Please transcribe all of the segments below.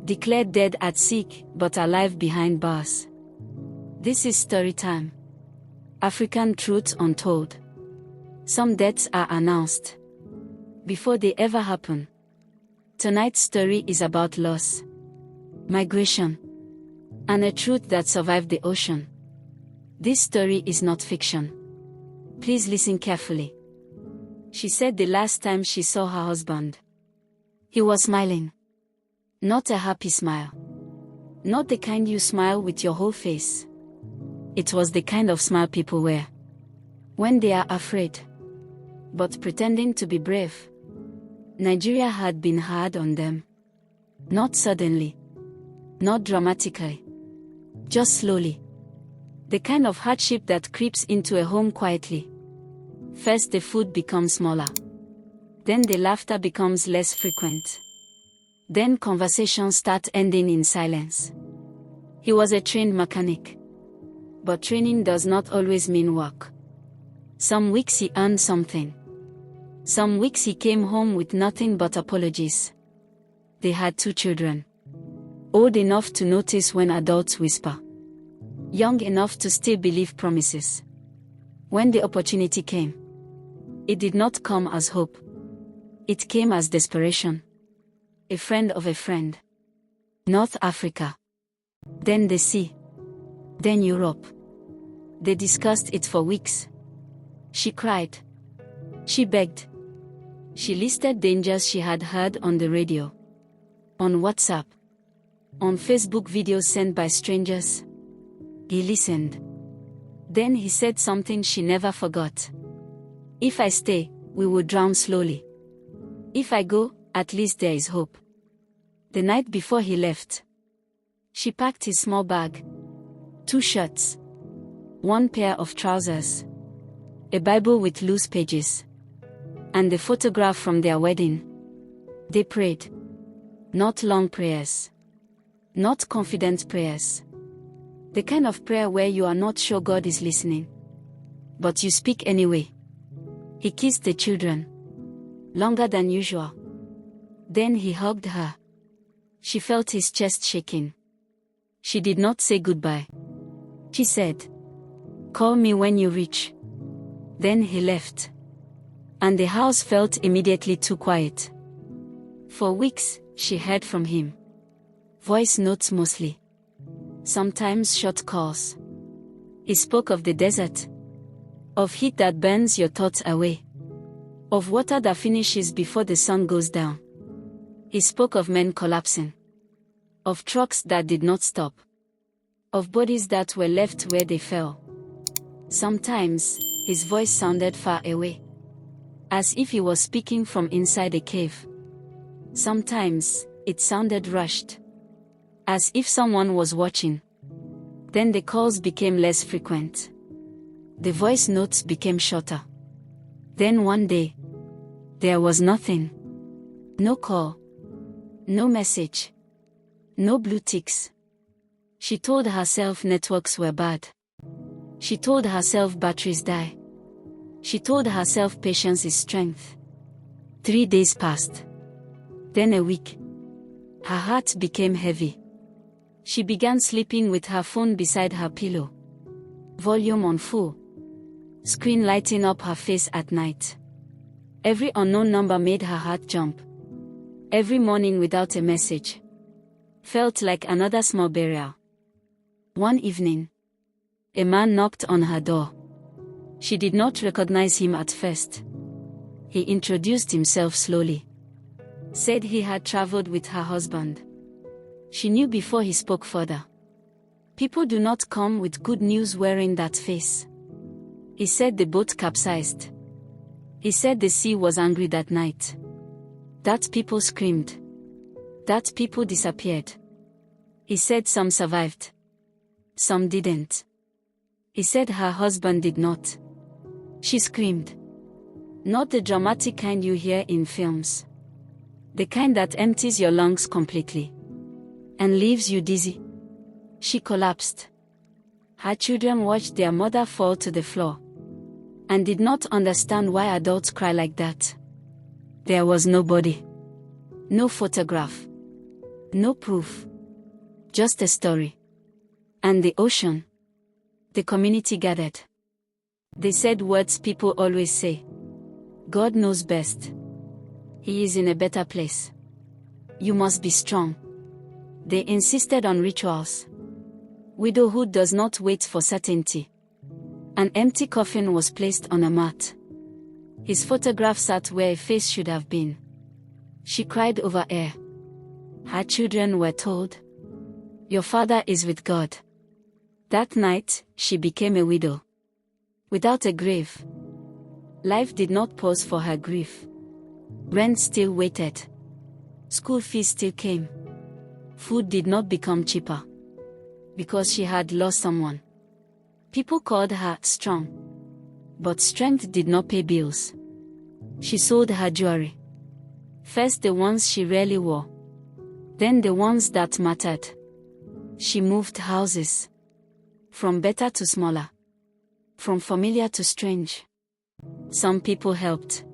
Declared dead at sea, but alive behind bars. This is story time. African Truths Untold. Some deaths are announced before they ever happen. Tonight's story is about loss, migration, and a truth that survived the ocean. This story is not fiction. Please listen carefully. She said the last time she saw her husband, he was smiling. Not a happy smile. Not the kind you smile with your whole face. It was the kind of smile people wear when they are afraid, but pretending to be brave. Nigeria had been hard on them. Not suddenly. Not dramatically. Just slowly. The kind of hardship that creeps into a home quietly. First the food becomes smaller. Then the laughter becomes less frequent. Then conversations start ending in silence. He was a trained mechanic. But training does not always mean work. Some weeks he earned something. Some weeks he came home with nothing but apologies. They had 2 children. Old enough to notice when adults whisper. Young enough to still believe promises. When the opportunity came, it did not come as hope. It came as desperation. A friend of a friend. North Africa. Then the sea. Then Europe. They discussed it for weeks. She cried. She begged. She listed dangers she had heard on the radio, on WhatsApp, on Facebook videos sent by strangers. He listened. Then he said something she never forgot. If I stay, we will drown slowly. If I go, at least there is hope. The night before he left, she packed his small bag. 2 shirts. 1 pair of trousers. A Bible with loose pages. And the photograph from their wedding. They prayed. Not long prayers. Not confident prayers. The kind of prayer where you are not sure God is listening, but you speak anyway. He kissed the children. Longer than usual. Then he hugged her. She felt his chest shaking. She did not say goodbye. She said, "Call me when you reach." Then he left. And the house felt immediately too quiet. For weeks, she heard from him. Voice notes mostly. Sometimes short calls. He spoke of the desert. Of heat that burns your thoughts away. Of water that finishes before the sun goes down. He spoke of men collapsing. Of trucks that did not stop. Of bodies that were left where they fell. Sometimes, his voice sounded far away. As if he was speaking from inside a cave. Sometimes, it sounded rushed. As if someone was watching. Then the calls became less frequent. The voice notes became shorter. Then one day, there was nothing. No call. No message. No blue ticks. She told herself networks were bad. She told herself batteries die. She told herself patience is strength. 3 days passed. Then a week. Her heart became heavy. She began sleeping with her phone beside her pillow. Volume on full. Screen lighting up her face at night. Every unknown number made her heart jump. Every morning without a message felt like another small burial. One evening, a man knocked on her door. She did not recognize him at first. He introduced himself slowly. Said he had traveled with her husband. She knew before he spoke further. People do not come with good news wearing that face. He said the boat capsized. He said the sea was angry that night. That people screamed. That people disappeared. He said some survived. Some didn't. He said her husband did not. She screamed. Not the dramatic kind you hear in films. The kind that empties your lungs completely and leaves you dizzy. She collapsed. Her children watched their mother fall to the floor and did not understand why adults cry like that. There was nobody. No photograph. No proof. Just a story. And the ocean. The community gathered. They said words people always say. God knows best. He is in a better place. You must be strong. They insisted on rituals. Widowhood does not wait for certainty. An empty coffin was placed on a mat. His photograph sat where a face should have been. She cried over air. Her children were told, "Your father is with God." That night, she became a widow. Without a grave. Life did not pause for her grief. Rent still waited. School fees still came. Food did not become cheaper. Because she had lost someone. People called her strong. But strength did not pay bills. She sold her jewelry. First the ones she rarely wore. Then the ones that mattered. She moved houses. From better to smaller. From familiar to strange. Some people helped.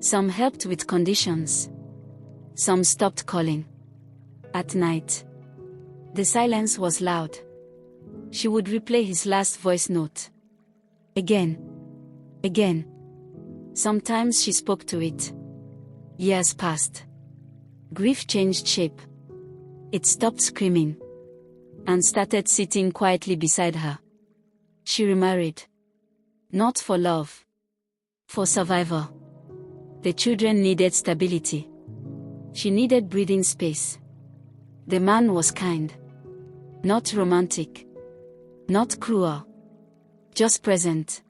Some helped with conditions. Some stopped calling. At night. The silence was loud. She would replay his last voice note. Again. Again. Sometimes she spoke to it. Years passed. Grief changed shape. It stopped screaming. And started sitting quietly beside her. She remarried. Not for love. For survival. The children needed stability. She needed breathing space. The man was kind. Not romantic. Not cruel. Just present.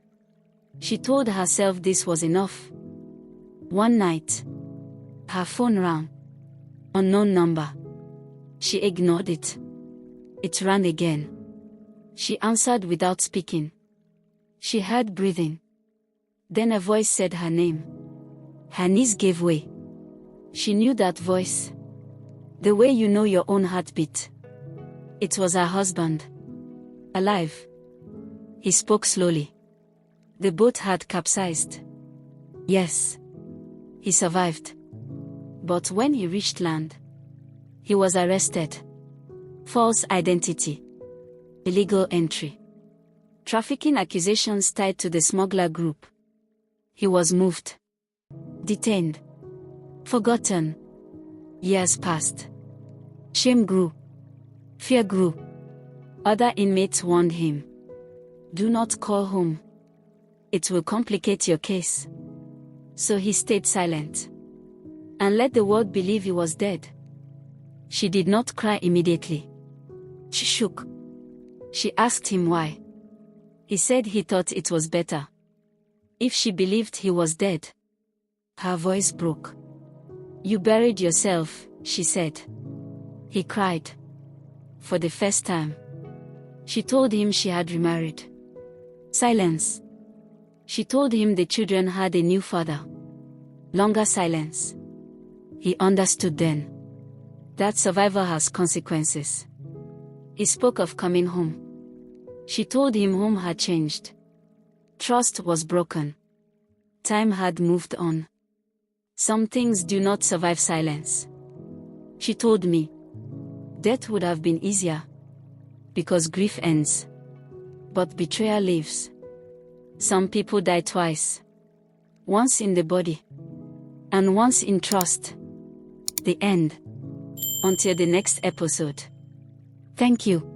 She told herself this was enough. One night. Her phone rang. Unknown number. She ignored it. It rang again. She answered without speaking. She heard breathing. Then a voice said her name. Her knees gave way. She knew that voice. The way you know your own heartbeat. It was her husband. Alive. He spoke slowly. The boat had capsized. Yes. He survived. But when he reached land, he was arrested. False identity. Illegal entry. Trafficking accusations tied to the smuggler group. He was moved. Detained. Forgotten. Years passed. Shame grew. Fear grew. Other inmates warned him. Do not call home. It will complicate your case. So he stayed silent. And let the world believe he was dead. She did not cry immediately. She shook. She asked him why. He said he thought it was better. If she believed he was dead. Her voice broke. You buried yourself, she said. He cried. For the first time. She told him she had remarried. Silence. She told him the children had a new father. Longer silence. He understood then. That survival has consequences. He spoke of coming home. She told him home had changed. Trust was broken. Time had moved on. Some things do not survive silence. She told me. Death would have been easier. Because grief ends. But betrayal lives. Some people die twice. Once in the body. And once in trust. The end. Until the next episode. Thank you.